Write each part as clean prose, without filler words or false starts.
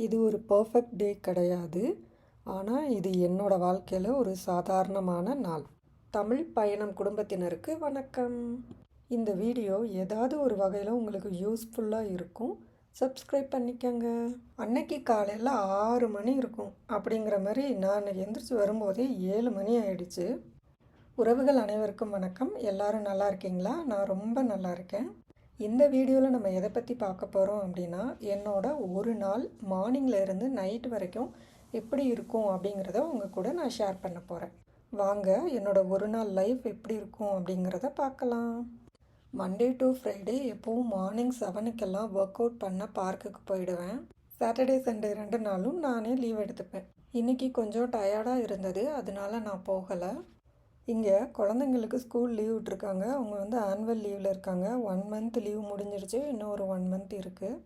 இது ஒரு பர்ஃபெக்ட் டே கிடையாது. ஆனால் இது என்னோடய வாழ்க்கையில் ஒரு சாதாரணமான நாள். தமிழ் பயணம் குடும்பத்தினருக்கு வணக்கம். இந்த வீடியோ ஏதாவது ஒரு வகையில் உங்களுக்கு யூஸ்ஃபுல்லாக இருக்கும். சப்ஸ்கிரைப் பண்ணிக்கங்க. அன்னைக்கு காலையில் 6 மணி இருக்கும். அப்படிங்கிற மாதிரி நான் எந்திரிச்சு வரும்போதே 7 மணி ஆயிடுச்சு. உறவுகள் அனைவருக்கும் வணக்கம். எல்லாரும் நல்லா இருக்கீங்களா? நான் ரொம்ப நல்லா இருக்கேன். இந்த வீடியோவில் நம்ம எதை பற்றி பார்க்க போகிறோம் அப்படின்னா, என்னோட ஒரு நாள் மார்னிங்கில் இருந்து நைட் வரைக்கும் எப்படி இருக்கும் அப்படிங்கிறத உங்கள் கூட நான் ஷேர் பண்ண போகிறேன். வாங்க என்னோட ஒரு நாள் லைஃப் எப்படி இருக்கும் அப்படிங்கிறத பார்க்கலாம். மண்டே டு ஃப்ரைடே எப்போவும் மார்னிங் 7க்கெல்லாம் ஒர்க் அவுட் பண்ண பார்க்குக்கு போயிடுவேன். சாட்டர்டே சண்டே 2 நாளும் நானே லீவ் எடுத்துப்பேன். இன்றைக்கி கொஞ்சம் டயர்டாக இருந்தது, அதனால நான் போகலை. இங்கே குழந்தைங்களுக்கு ஸ்கூல் லீவ் விட்ருக்காங்க. அவங்க ஆனுவல் லீவில் இருக்காங்க. 1 மந்த் லீவ் முடிஞ்சிருச்சு, இன்னும் ஒரு 1 மந்த் இருக்குது.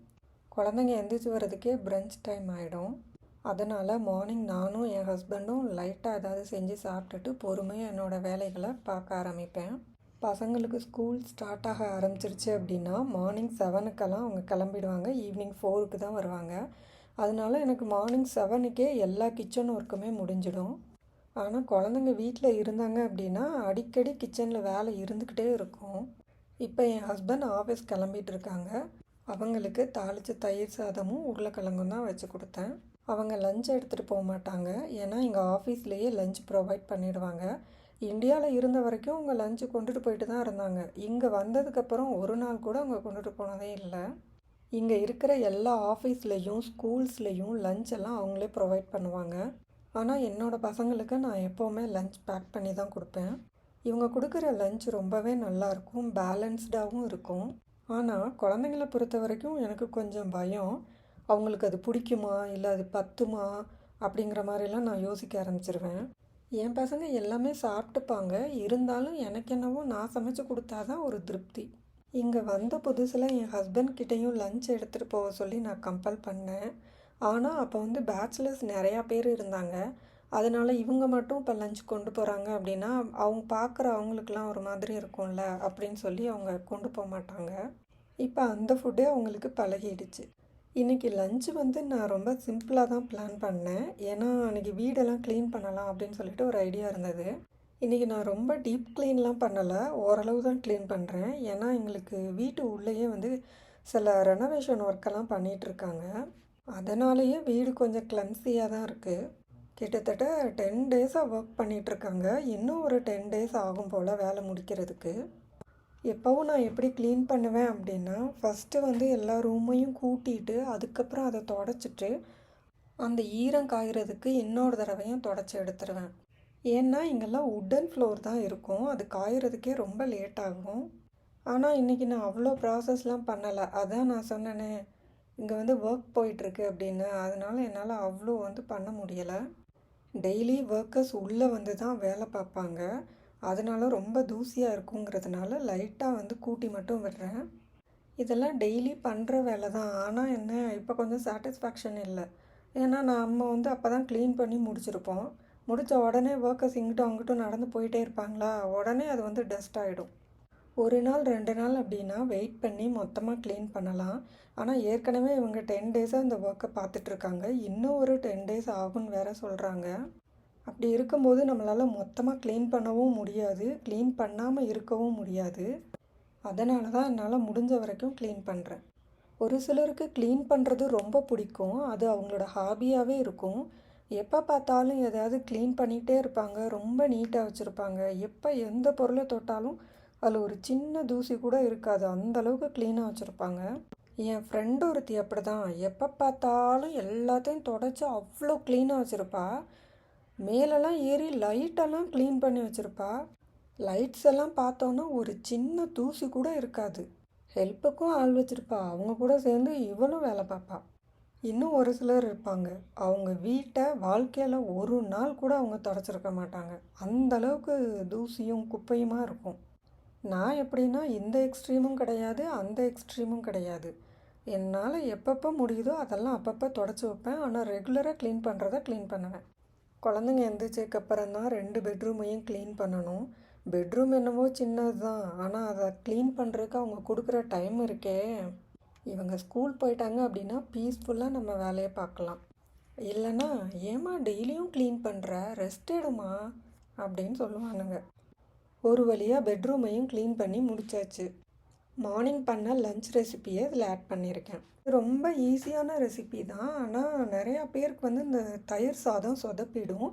குழந்தைங்க எந்திரிச்சு வர்றதுக்கே பிரஞ்ச் டைம் ஆகிடும். அதனால் மார்னிங் நானும் என் ஹஸ்பண்டும் லைட்டாக ஏதாவது செஞ்சு சாப்பிட்டுட்டு பொறுமையாக என்னோடய வேலைகளை பார்க்க ஆரம்பிப்பேன். பசங்களுக்கு ஸ்கூல் ஸ்டார்ட் ஆக ஆரம்பிச்சிருச்சு அப்படின்னா மார்னிங் 7க்கெல்லாம் அவங்க கிளம்பிடுவாங்க. ஈவினிங் 4க்கு தான் வருவாங்க. அதனால எனக்கு மார்னிங் 7க்கே எல்லா கிச்சன் ஒர்க்குமே முடிஞ்சிடும். ஆனால் குழந்தைங்க வீட்டில் இருந்தாங்க அப்படின்னா அடிக்கடி கிச்சனில் வேலை இருந்துக்கிட்டே இருக்கும். இப்போ என் ஹஸ்பண்ட் ஆஃபீஸ் கிளம்பிட்டு இருக்காங்க. அவங்களுக்கு தாளித்த தயிர் சாதமும் உருளைக்கிழங்கும் தான் வச்சு கொடுத்தேன். அவங்க லஞ்ச் எடுத்துகிட்டு போக மாட்டாங்க, ஏன்னா எங்கள் ஆஃபீஸ்லேயே லஞ்ச் ப்ரொவைட் பண்ணிடுவாங்க. இந்தியாவில் இருந்த வரைக்கும் அவங்க லஞ்சு கொண்டுட்டு போயிட்டு தான் இருந்தாங்க. இங்கே வந்ததுக்கப்புறம் ஒரு நாள் கூட அவங்க கொண்டுட்டு போனதே இல்லை. இங்கே இருக்கிற எல்லா ஆஃபீஸ்லேயும் ஸ்கூல்ஸ்லேயும் லஞ்ச் எல்லாம் அவங்களே ப்ரொவைட் பண்ணுவாங்க. ஆனால் என்னோடய பசங்களுக்கு நான் எப்போவுமே லஞ்ச் பேக் பண்ணி தான் கொடுப்பேன். இவங்க கொடுக்குற லஞ்ச் ரொம்பவே நல்லாயிருக்கும், பேலன்ஸ்டாகவும் இருக்கும். ஆனால் குழந்தைங்கள பொறுத்த வரைக்கும் எனக்கு கொஞ்சம் பயம். அவங்களுக்கு அது பிடிக்குமா, இல்லை அது பத்துமா அப்படிங்கிற மாதிரிலாம் நான் யோசிக்க ஆரம்பிச்சிருவேன். என் பசங்க எல்லாமே சாப்பிட்டுப்பாங்க, இருந்தாலும் எனக்கு என்னவோ நான் சமைச்சு கொடுத்தா தான் ஒரு திருப்தி. இங்கே வந்த புதுசில் என் ஹஸ்பண்ட் கிட்டேயும் லஞ்ச் எடுத்துகிட்டு போக சொல்லி நான் கம்பல் பண்ணேன். ஆனால் அப்போ பேச்சுலர்ஸ் நிறையா பேர் இருந்தாங்க. அதனால் இவங்க மட்டும் இப்போ லஞ்ச் கொண்டு போகிறாங்க அப்படின்னா அவங்க பார்க்குற அவங்களுக்கெல்லாம் ஒரு மாதிரி இருக்கும்ல அப்படின்னு சொல்லி அவங்க கொண்டு போக மாட்டாங்க. இப்போ அந்த ஃபுட்டே அவங்களுக்கு பழகிடுச்சு. இன்றைக்கி லஞ்சு நான் ரொம்ப சிம்பிளாக தான் பிளான் பண்ணேன். ஏன்னா அன்றைக்கி வீடெல்லாம் க்ளீன் பண்ணலாம் அப்படின்னு சொல்லிட்டு ஒரு ஐடியா இருந்தது. இன்றைக்கி நான் ரொம்ப டீப் க்ளீன்லாம் பண்ணலை, ஓரளவு தான் க்ளீன் பண்ணுறேன். ஏன்னா எங்களுக்கு வீட்டு உள்ளேயே சில ரெனோவேஷன் ஒர்க்கெல்லாம் பண்ணிகிட்ருக்காங்க. அதனாலேயே வீடு கொஞ்சம் கிளம்ஸியாக தான் இருக்குது. கிட்டத்தட்ட 10 டேஸாக ஒர்க் பண்ணிகிட்ருக்காங்க. இன்னும் ஒரு 10 டேஸ் ஆகும் போல் வேலை முடிக்கிறதுக்கு. எப்போவும் நான் எப்படி க்ளீன் பண்ணுவேன் அப்படின்னா, ஃபஸ்ட்டு எல்லா ரூமையும் கூட்டிட்டு அதுக்கப்புறம் அதை தொடச்சிட்டு அந்த ஈரம் காய்கிறதுக்கு இன்னொரு தடவையும் தொடச்சி எடுத்துருவேன். ஏன்னா இங்கெல்லாம் உட்டன் ஃப்ளோர் தான் இருக்கும், அது காய்கிறதுக்கே ரொம்ப லேட் ஆகும். ஆனால் இன்றைக்கி நான் அவ்வளோ ப்ராசஸ்லாம் பண்ணலை. அதான் நான் சொன்னேனே, இங்கே ஒர்க் போயிட்டுருக்கு அப்படின்னு. அதனால் என்னால் அவ்வளோ பண்ண முடியலை. டெய்லி ஒர்க்கர்ஸ் உள்ளே தான் வேலை பார்ப்பாங்க. அதனால் ரொம்ப தூசியாக இருக்குங்கிறதுனால லைட்டாக கூட்டி மட்டும் விடுறேன். இதெல்லாம் டெய்லி பண்ணுற வேலை தான். ஆனால் என்ன, இப்போ கொஞ்சம் சாட்டிஸ்ஃபேக்ஷன் இல்லை. ஏன்னா நம்ம அப்போ தான் க்ளீன் பண்ணி முடிச்சிருப்போம். முடித்த உடனே ஒர்க்கர்ஸ் இங்கிட்டும் அங்கிட்டும் நடந்து போயிட்டே இருப்பாங்களா, உடனே அது டஸ்ட் ஆகிடும். ஒரு நாள் 2 நாள் அப்படின்னா வெயிட் பண்ணி மொத்தமாக க்ளீன் பண்ணலாம். ஆனால் ஏற்கனவே இவங்க 10 டேஸாக இந்த ஒர்க்கை பார்த்துட்ருக்காங்க. இன்னும் ஒரு 10 டேஸ் ஆகும்னு வேற சொல்கிறாங்க. அப்படி இருக்கும்போது நம்மளால் மொத்தமாக க்ளீன் பண்ணவும் முடியாது, க்ளீன் பண்ணாமல் இருக்கவும் முடியாது. அதனால தான் என்னால் முடிஞ்ச வரைக்கும் க்ளீன் பண்ணுறேன். ஒரு சிலருக்கு க்ளீன் பண்ணுறது ரொம்ப பிடிக்கும், அது அவங்களோட ஹாபியாகவே இருக்கும். எப்போ பார்த்தாலும் எதாவது க்ளீன் பண்ணிகிட்டே இருப்பாங்க, ரொம்ப நீட்டாக வச்சுருப்பாங்க. எப்போ எந்த பொருளை தொட்டாலும் அதில் ஒரு சின்ன தூசி கூட இருக்காது, அந்தளவுக்கு க்ளீனாக வச்சுருப்பாங்க. என் ஃப்ரெண்டு ஒருத்தி அப்படி தான், எப்போ பார்த்தாலும் எல்லாத்தையும் தொடச்சி அவ்வளோ க்ளீனாக வச்சுருப்பா. மேலெல்லாம் ஏறி லைட்டெல்லாம் க்ளீன் பண்ணி வச்சுருப்பா. லைட்ஸ் எல்லாம் பார்த்தோன்னா ஒரு சின்ன தூசி கூட இருக்காது. ஹெல்ப்புக்கும் ஆள் வச்சுருப்பா, அவங்க கூட சேர்ந்து இவளும் வேலை பார்ப்பா. இன்னும் ஒரு சிலர் இருப்பாங்க, அவங்க வீட்டை வாழ்க்கையில் ஒரு நாள் கூட அவங்க தொடச்சிருக்க மாட்டாங்க. அந்தளவுக்கு தூசியும் குப்பையுமா இருக்கும். நான் எப்படின்னா இந்த எக்ஸ்ட்ரீமும் கிடையாது, அந்த எக்ஸ்ட்ரீமும் கிடையாது. என்னால் எப்பப்போ முடியுதோ அதெல்லாம் அப்பப்போ தொடச்சி வைப்பேன். ஆனால் ரெகுலராக க்ளீன் பண்ணுறத க்ளீன் பண்ணுவேன். குழந்தைங்க எந்திரிச்சதுக்கப்புறம் தான் 2 பெட்ரூமையும் க்ளீன் பண்ணணும். பெட்ரூம் என்னவோ சின்னது தான், ஆனால் அதை க்ளீன் பண்ணுறதுக்கு அவங்க கொடுக்குற டைம் இருக்கே. இவங்க ஸ்கூல் போயிட்டாங்க அப்படின்னா பீஸ்ஃபுல்லாக நம்ம வேலையை பார்க்கலாம். இல்லைன்னா ஏம்மா டெய்லியும் க்ளீன் பண்ணுற, ரெஸ்ட் எடுமா அப்படின்னு சொல்லுவானுங்க. ஒரு வழியாக பெட்ரூமையும் க்ளீன் பண்ணி முடிச்சாச்சு. மார்னிங் பண்ண லஞ்ச் ரெசிப்பியை இதில் ஆட் பண்ணியிருக்கேன். ரொம்ப ஈஸியான ரெசிபி தான், ஆனால் நிறையா பேருக்கு வந்து இந்த தயிர் சாதம் சொதப்பிடும்.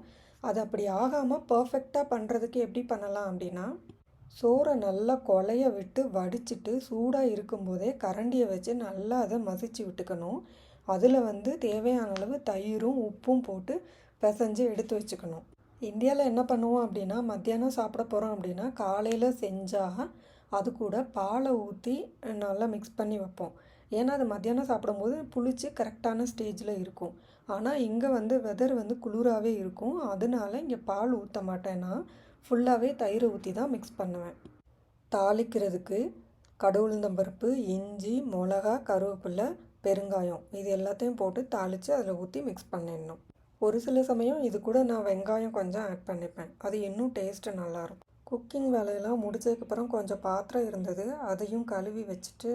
அது அப்படி ஆகாமல் பர்ஃபெக்டாக பண்ணுறதுக்கு எப்படி பண்ணலாம் அப்படின்னா, சோறை நல்லா கொலைய விட்டு வடிச்சிட்டு சூடாக இருக்கும்போதே கரண்டியை வச்சு நல்லா அதை மசிச்சு விட்டுக்கணும். அதில் வந்து தேவையான அளவு தயிரும் உப்பும் போட்டு பிசைஞ்சு எடுத்து வச்சுக்கணும். இந்தியாவில் என்ன பண்ணுவோம் அப்படின்னா, மத்தியானம் சாப்பிட போகிறோம் அப்படின்னா காலையில் செஞ்சால் அது கூட பாலை ஊற்றி நல்லா மிக்ஸ் பண்ணி வைப்போம். ஏன்னா அது மத்தியானம் சாப்பிடும்போது புளிச்சு கரெக்டான ஸ்டேஜில் இருக்கும். ஆனால் இங்கே வந்து வெதர் வந்து குளிராகவே இருக்கும். அதனால இங்கே பால் ஊற்ற மாட்டேன்னா ஃபுல்லாகவே தயிரை ஊற்றி தான் மிக்ஸ் பண்ணுவேன். தாளிக்கிறதுக்கு கடுகுளுந்தம்பருப்பு, இஞ்சி, மிளகா, கருவேப்பிலை, பெருங்காயம் இது எல்லாத்தையும் போட்டு தாளித்து அதில் ஊற்றி மிக்ஸ் பண்ணிடணும். ஒரு சில சமயம் இது கூட நான் வெங்காயம் கொஞ்சம் ஆட் பண்ணிப்பேன். அது இன்னும் டேஸ்ட்டு நல்லாயிருக்கும். குக்கிங் வேலையெல்லாம் முடிச்சதுக்கப்புறம் கொஞ்சம் பாத்திரம் இருந்தது, அதையும் கழுவி வச்சுட்டு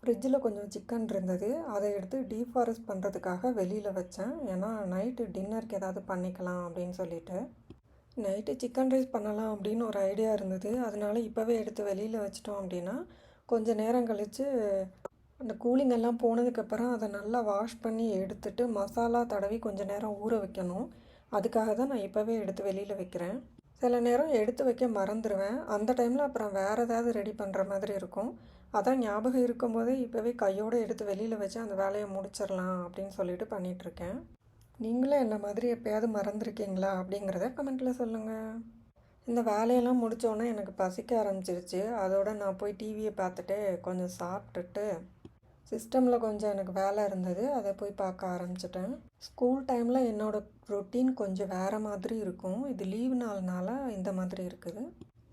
ஃப்ரிட்ஜில் கொஞ்சம் சிக்கன் இருந்தது, அதை எடுத்து டீஃபாரஸ்ட் பண்ணுறதுக்காக வெளியில் வச்சேன். ஏன்னா நைட்டு டின்னருக்கு ஏதாவது பண்ணிக்கலாம் அப்படின்னு சொல்லிட்டு. நைட்டு சிக்கன் ரைஸ் பண்ணலாம் அப்படின்னு ஒரு ஐடியா இருந்தது. அதனால இப்போவே எடுத்து வெளியில் வச்சிட்டோம் அப்படின்னா கொஞ்சம் நேரம் கழித்து அந்த கூலிங் எல்லாம் போனதுக்கப்புறம் அதை நல்லா வாஷ் பண்ணி எடுத்துட்டு மசாலா தடவி கொஞ்சம் நேரம் ஊற வைக்கணும். அதுக்காக தான் நான் இப்போவே எடுத்து வெளியில் வைக்கிறேன். சில நேரம் எடுத்து வைக்க மறந்துடுவேன். அந்த டைமில் அப்புறம் வேறு ஏதாவது ரெடி பண்ணுற மாதிரி இருக்கும். அதான் ஞாபகம் இருக்கும்போதே இப்போவே கையோடு எடுத்து வெளியில் வச்சு அந்த வேலையை முடிச்சிடலாம் அப்படின்னு சொல்லிட்டு பண்ணிகிட்ருக்கேன். நீங்களும் என்ன மாதிரி எப்போயாவது மறந்துருக்கீங்களா அப்படிங்கிறத கமெண்ட்டில் சொல்லுங்கள். இந்த வேலையெல்லாம் முடித்தோன்னே எனக்கு பசிக்க ஆரம்பிச்சிருச்சு. அதோடு நான் போய் டிவியை பார்த்துட்டு கொஞ்சம் சாப்பிட்டுட்டு சிஸ்டமில் கொஞ்சம் எனக்கு வேலை இருந்தது, அதை போய் பார்க்க ஆரம்பிச்சிட்டேன். ஸ்கூல் டைமில் என்னோடய ரொட்டீன் கொஞ்சம் வேறு மாதிரி இருக்கும். இது லீவ் நாள்னால இந்த மாதிரி இருக்குது.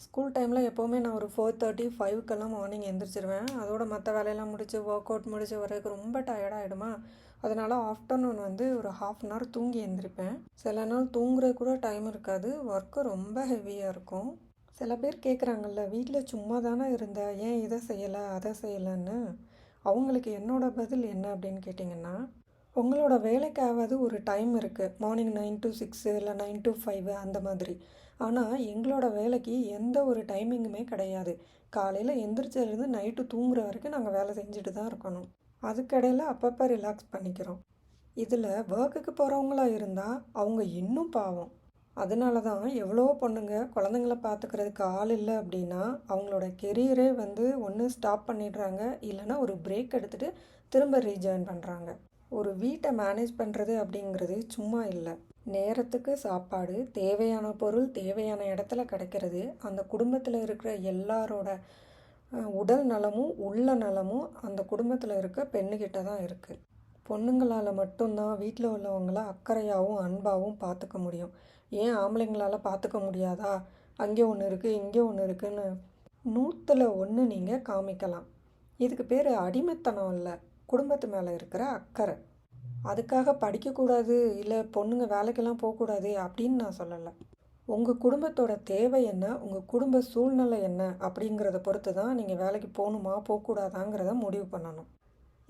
ஸ்கூல் டைமில் எப்போவுமே நான் ஒரு 4:30, 5க்கெல்லாம் மார்னிங் எழுந்திரிச்சிருவேன். அதோட மற்ற வேலையெல்லாம் முடித்து ஒர்க் அவுட் முடித்து வரதுக்கு ரொம்ப டயர்டாகிடுமா. அதனால் ஆஃப்டர்நூன் வந்து ஒரு 1/2 hour தூங்கி எழுந்திரிப்பேன். சில நாள் தூங்குறது கூட டைம் இருக்காது, ஒர்க்கு ரொம்ப ஹெவியாக இருக்கும். சில பேர் கேட்குறாங்கல்ல, வீட்டில் சும்மா தானே இருந்த, ஏன் இதை செய்யலை அதை செய்யலைன்னு. அவங்களுக்கு என்னோடய பதில் என்ன அப்படின்னு கேட்டிங்கன்னா, உங்களோட வேலைக்காவது ஒரு டைம் இருக்குது. மார்னிங் 9 to 6 இல்லை 9 to 5 அந்த மாதிரி. ஆனால் எங்களோட வேலைக்கு எந்த ஒரு டைமிங்குமே கிடையாது. காலையில் எந்திரிச்சதுலேருந்து நைட்டு தூங்குற வரைக்கும் நாங்கள் வேலை செஞ்சுட்டு தான் இருக்கணும். அதுக்கிடையில் அப்பப்போ ரிலாக்ஸ் பண்ணிக்கிறோம். இதில் ஒர்க்குக்கு போகிறவங்களா இருந்தால் அவங்க இன்னும் பாவம். அதனால தான் எவ்வளோ பொண்ணுங்க குழந்தைங்கள பார்த்துக்கிறதுக்கு ஆள் இல்லை அப்படின்னா அவங்களோட கெரியரே வந்து ஒன்று ஸ்டாப் பண்ணிடுறாங்க, இல்லைன்னா ஒரு பிரேக் எடுத்துகிட்டு திரும்ப ரீஜாயின் பண்ணுறாங்க. ஒரு வீட்டை மேனேஜ் பண்ணுறது அப்படிங்கிறது சும்மா இல்லை. நேரத்துக்கு சாப்பாடு, தேவையான பொருள் தேவையான இடத்துல கிடைக்கிறது, அந்த குடும்பத்தில் இருக்கிற எல்லாரோட உடல் நலமும் உள்ள நலமும் அந்த குடும்பத்தில் இருக்க பெண்ணுக்கிட்ட தான் இருக்குது. பொண்ணுங்களால் மட்டும்தான் வீட்டில் உள்ளவங்கள அக்கறையாகவும் அன்பாகவும் பார்த்துக்க முடியும். ஏன் ஆம்பளைங்களால் பார்த்துக்க முடியாதா? அங்கே ஒன்று இருக்குது இங்கே ஒன்று இருக்குதுன்னு 100ல் 1 நீங்கள் காமிக்கலாம். இதுக்கு பேர் அடிமைத்தனம் இல்லை, குடும்பத்து மேலே இருக்கிற அக்கறை. அதுக்காக படிக்கக்கூடாது இல்லை பொண்ணுங்க வேலைக்கெல்லாம் போகக்கூடாது அப்படின்னு நான் சொல்லலை. உங்கள் குடும்பத்தோட தேவை என்ன, உங்கள் குடும்ப சூழ்நிலை என்ன அப்படிங்கிறத பொறுத்து தான் நீங்கள் வேலைக்கு போகணுமா போகக்கூடாதாங்கிறத முடிவு பண்ணணும்.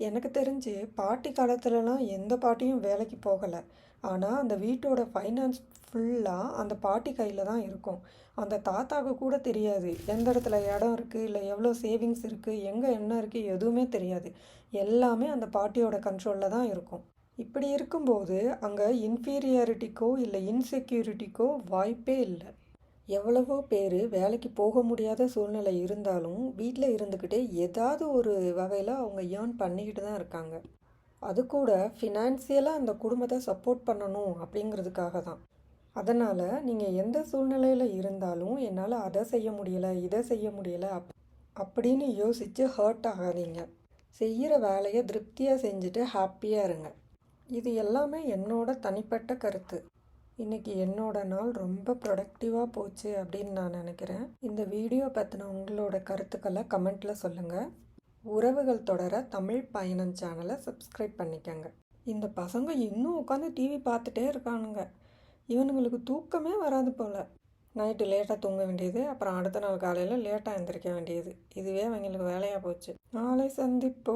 எனக்கு தெரிஞ்சு பாட்டி காலத்துலலாம் எந்த பாட்டியும் வேலைக்கு போகலை. ஆனால் அந்த வீட்டோட ஃபைனான்ஸ் ஃபுல்லாக அந்த பாட்டி கையில் தான் இருக்கும். அந்த தாத்தாவுக்கு கூட தெரியாது எந்த இடத்துல இடம் இருக்குது, இல்லை எவ்வளோ சேவிங்ஸ் இருக்குது, எங்கே என்ன இருக்குது, எதுவுமே தெரியாது. எல்லாமே அந்த பாட்டியோட கண்ட்ரோலில் தான் இருக்கும். இப்படி இருக்கும்போது அங்கே இன்ஃபீரியாரிட்டிக்கோ இல்லை இன்செக்யூரிட்டிக்கோ வாய்ப்பே இல்லை. எவ்வளவோ பேர் வேலைக்கு போக முடியாத சூழ்நிலை இருந்தாலும் வீட்டில் இருந்துக்கிட்டே ஏதாவது ஒரு வகையில் அவங்க ஏர்ன் பண்ணிக்கிட்டு தான் இருக்காங்க. அது கூட ஃபினான்சியலாக அந்த குடும்பத்தை சப்போர்ட் பண்ணணும் அப்படிங்கிறதுக்காக தான். அதனால் நீங்கள் எந்த சூழ்நிலையில் இருந்தாலும் என்னால் அதை செய்ய முடியலை இதை செய்ய முடியலை அப்படின்னு யோசித்து ஹர்ட் ஆகாதீங்க. செய்கிற வேலையை திருப்தியாக செஞ்சுட்டு ஹாப்பியாக இருங்க. இது எல்லாமே என்னோட தனிப்பட்ட கருத்து. இன்றைக்கி என்னோட நாள் ரொம்ப ப்ரொடக்டிவாக போச்சு அப்படின்னு நான் நினைக்கிறேன். இந்த வீடியோ பற்றின உங்களோட கருத்துக்களை கமெண்ட்டில் சொல்லுங்கள். உறவுகள் தொடர தமிழ் பயணம் சேனலை சப்ஸ்கிரைப் பண்ணிக்கோங்க. இந்த பசங்க இன்னும் உட்காந்து டிவி பார்த்துட்டே இருக்கானுங்க. இவனுங்களுக்கு தூக்கமே வராது போல். நைட்டு லேட்டாக தூங்க வேண்டியது, அப்புறம் அடுத்த நாள் காலையில் லேட்டாக எழுந்திரிக்க வேண்டியது. இதுவே அவங்களுக்கு வேலையாக போச்சு. நாளை சந்திப்போம்.